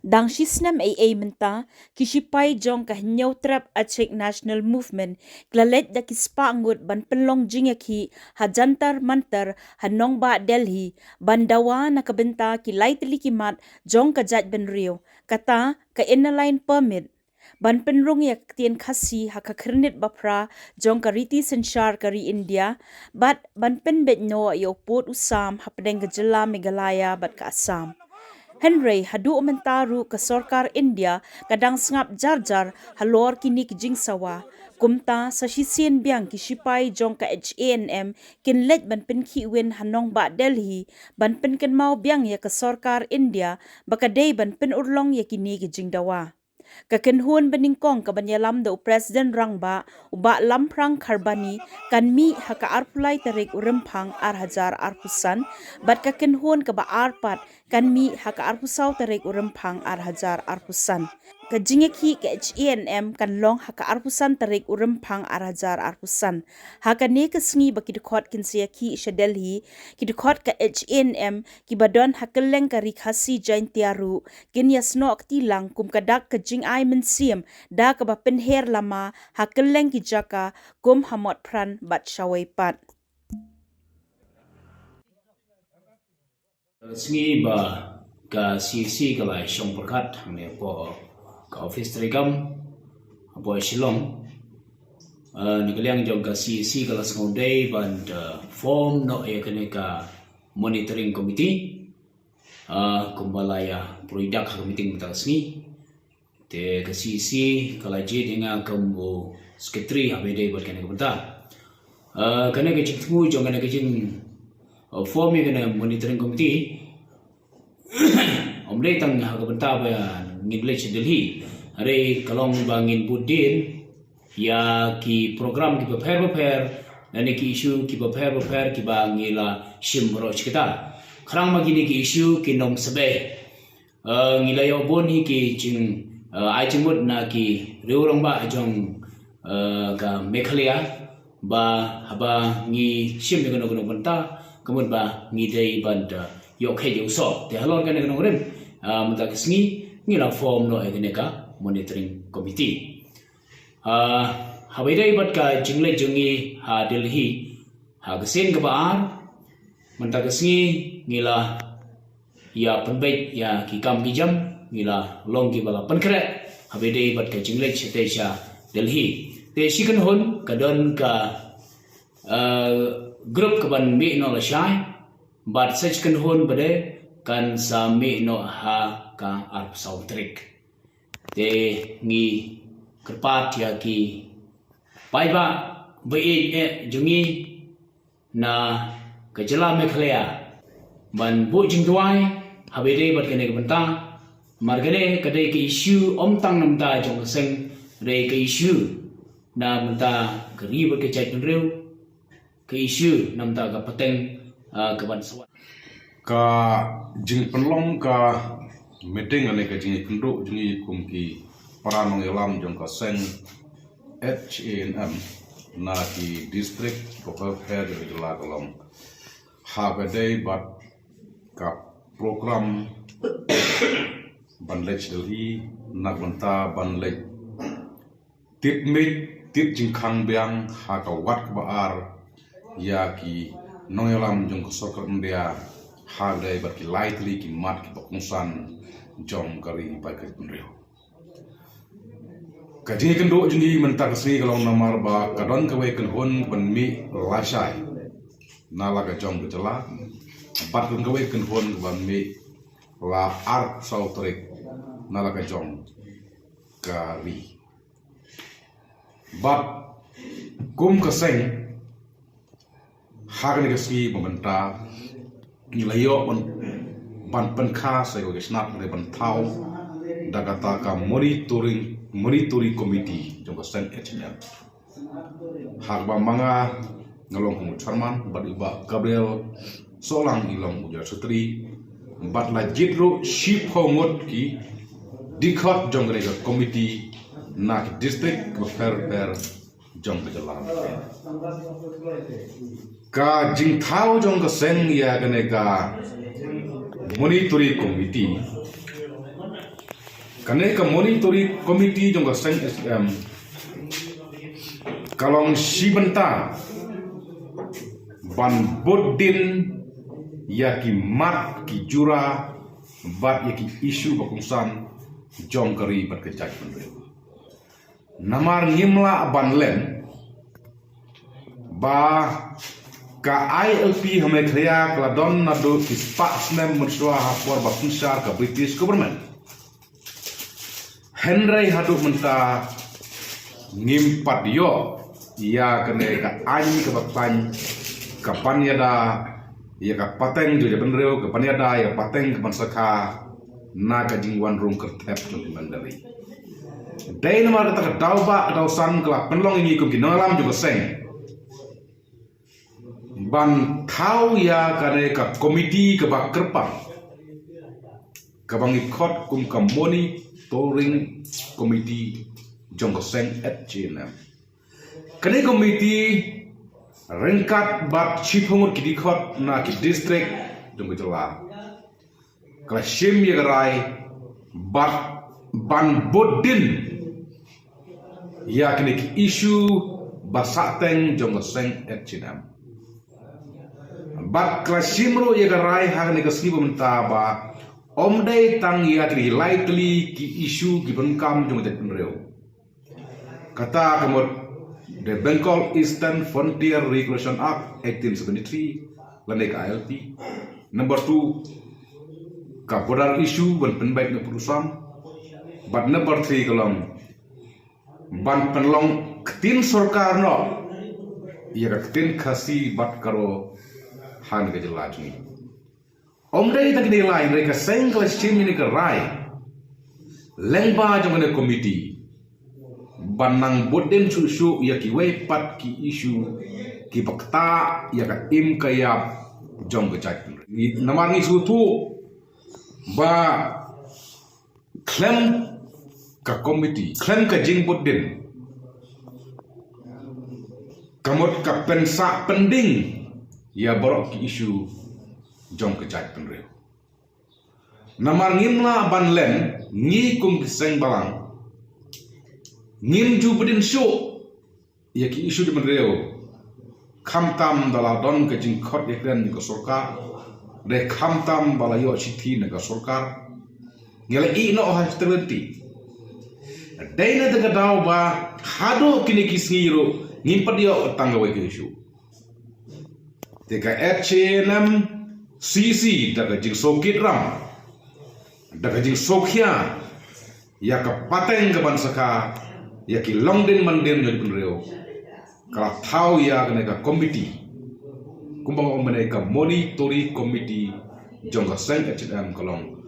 Dang sisnam AA menta kisipai jong kahinyaw trap achek national movement klalet da kispa angut ban penlong jingaki hajantar mantar hanong ba Delhi bandawa nakabenta kilay tilikimat jong kajat benrio kata ka inline permit ban penrong yak tien khasi hakakernit bapra jong kariti senshar kari India ban penbet no yo pot usam hapdeng gejela Meghalaya bat ka Assam. Henry hadu umentaru ke Sorkar India kadang sengap jar-jar halor kini ke jingsawa. Kumta sa sisien biang ki sipai jong ka HANM kinlet ban penki win hanong ba Delhi ban penken mau biang ya ke Sorkar India bakadei ban pen urlong ya kini ke jingdawa. Kakenhuan beningkong kabanyalam da Presiden Rangba uba lamprang karbani kan mi haka arpulai tarik urempang arhajar arpusan bat kakenhuan kaba arpat kan mi haka arpusau tarik urempang arhajar arpusan. Kajingeki ke HANM kan long haka arpusan tarik urempang arhajar arpusan. Haka ne kesengi baki dekot kinsiaki isya Delhi ki dekot ke HANM ki badon hakeleng kari khasi jain tiaru kin yasno aktilang kum kadak kajing ai mensiam da kaba penher lama hakeleng ki jaka kum hamot pran bat syawai pat. Sengi ba ka CC kalai syong perkat hangnya po ka office terikam po Shillong ni kaliang jong ka CC kala sengudai ban form no ya kene ka monitoring committee kumbalaya produk meeting betang sengi te ka CC kala je dengan kamu sekretari habede buat kene ka kene ka cikmu jong kene ka jing form ya kene monitoring committee omre tang ha kabenta ba ngidle Delhi are kalong bangin budin ya ki program ki prepare nani ki issue ki prepare ki bangila shimro chikita khrang magini ki issue ki nom sabe ngilayo boni ki jing ai jingmut na ki reurong ba jong ka Meghalaya ba haba ngi shim ne gono benta kemun ba ngi dei banda yo khe yo so te halor kan ne rem mata kesngi ngila form no ekene ka monitoring committee habai bat ka jingle jungi ha Delhi ha gesen ka baar mata kesngi ngila ya penbait ya ki kam ki jam ngila long ki bala pankre habai bat ka jingle chete sha Delhi te shikan hon kadon ka grup ka ban mi no la shai but such kan hon bade kan sami no ha ka arp sautrik te ngi kerpat ya ki pai ba be jungi na kejela Meghalaya ban bu jing tuai habede bat kene bentang margane kade ki issue om tang nam da jong seng re ki issue na menta keri ba ke chai penreu ki issue nam da ka pateng kaban sawat ka jing penlong ka meeting ane ka jing kenduk jing kumki paranong yalam jong ka seng HANM na ki district proper fair de jela kolom ha bedai bat ka program ban lech Delhi na banta ban lech tit mit tit jing khang biang ha ka wat ba ar ya ki nongelam jong Sorkar India hagdai bat ki lightly ki mat ki bakungsan jong kari pai ka penrio kajing kendo jungi mentak sri kalau namar ba kadon ka wei kan hon ban mi lashai nala ka jong gejala bat kan ka wei kan hon ban mi la art sautrik nala ka jong kari bat kum ka seng hagne kasi mementa nilayo ban penkha sai ko snap ne ban thau dagata ka monitoring committee jong sen HM hagba manga ngalong kum charman bat iba Gabriel solang ilong ujar sutri bat la jitro ship hongot ki dikhat jong re committee na district fair jong kejalan ka jing thau jong ka seng ya kane ka monitoring committee Kane ka monitoring committee jong ka seng kalong sibenta ban bodin ya ki mat ki jura bat ya ki isu bakungsan jong kari bat kejak penre namar ngimla ban len ba ka ILP hame khaya kladon nado ki spasnem mensua hapor bakunsar ka British government Henry hadu menta ngimpat yo ia kene ka ani ka bakpan ka panyada ia ka pateng jo jaban reo ka panyada ia pateng ka pansaka na ka jingwan rong kertep jo mandari dai nama ta ka dauba dau san kala penlong ini kum kinalam jo seng ban thau ya kane ka komiti ka bak kerpang ka bang ikot kum ka monitoring komiti jong seng at GNM kane komiti rengkat bat chipongor kidikot na ki district jong jela kala shim ye rai bat ban bodin ya kene ki issue basateng jong seng at GNM bat kala shimro ye rai ha ne ka skibo menta ba omdai tang ya kri likely ki issue ki benkam jong jet penreo kata kamot the Bengal Eastern Frontier Regulation Act 1873 lanek ILP number 2 ka border issue ban penbaik na putusan but number 3 kalong ban penlong ketin sarkar no ia ka ketin khasi bat karo han ga jelas ni omdai tak ni lain reka seng kala sim ni ka rai lengba jong ne committee banang boden susu ya ki wepat ki isu ki bakta ya ka im kaya jong gejak namar ni sutu ba klem ka committee klem ka jing boden kamot ka pensa pending ya borok ki isu jong gejak penreo namar ngimla banlen ngi kum kiseng balang ngim ju bedin show ya ki isu di menreo khamtam dala don ke jing khot ekran ko sarkar de khamtam bala yo chithi na ka sarkar ngela i no ha stability daina daga daw ba hado kini kisngiro ngim padio tangga we ke isu teka HNM CC daga jing sokit ram daga jing sokhya ya ka pateng ke bansaka ya ki longden manden jadi penreo kala thau ya kene ka committee kumbang omene ka monitoring committee jongga seng HM kalong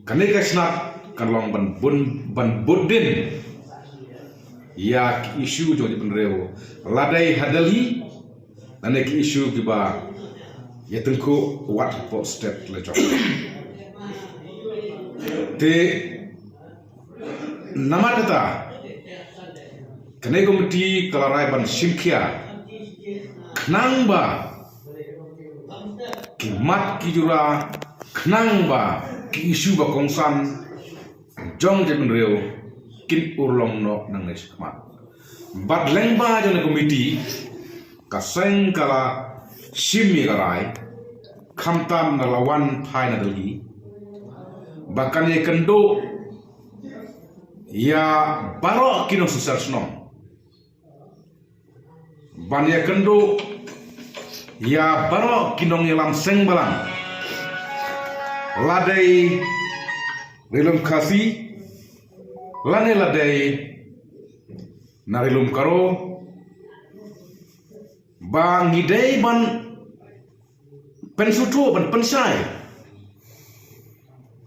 kane ka snap kalong ban bodin ya ki issue jadi penreo ladai hadali nane ki issue kiba ya tengku what for step le jong te namadata kene komiti kalarai ban simkhia knang ba ki mat ki jura knang ba ki isu ba kongsan jong je penreo kin urlong no nang nes kmat bat lengba jone komiti kaseng kala simi garai khamtam na lawan phai na dali bahkan ye kendo ya baro kino susar sno Banya kendo ya baro kinong yelam seng balang ladai rilum kasi lane ladai narilum karo ba ngidei ban pensutu ban pensai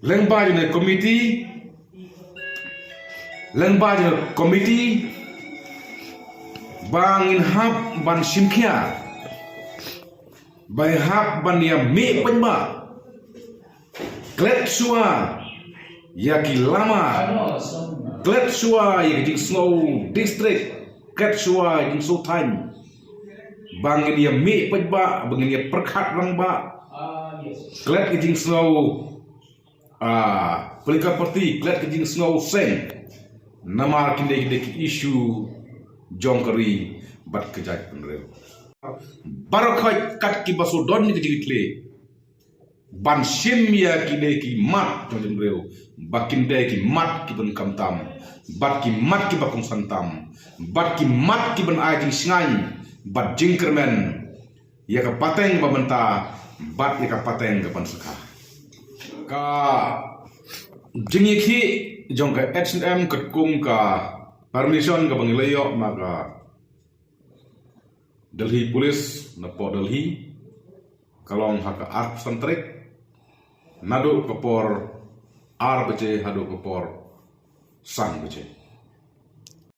lengba jene komiti bangin hap ban simkhia bai hap ban ya me penba klet sua ya ki lama klet sua ya ki snow district klet sua ya so time bangin ya me penba bangin ya perkhat rang ba klet ki snow pelika parti klet ke jing snow seng namar kinde isu jongkari bat kejat penreu barokai kat ki basu don ni ke kle ban sim ya kide ki mat jong reu bakin de ki mat ki ben kamtam bat ki mat ki bakung santam bat ki mat ki ben aji singan bat jingkermen ya ka pateng babenta bat ya ka pateng ke pansaka ka jingi ki jong ka H&M ketkum ka permission ka bangilayo maka Delhi Police na po Delhi kalong haka art santrik nado kapor ar bace hado kapor sang bace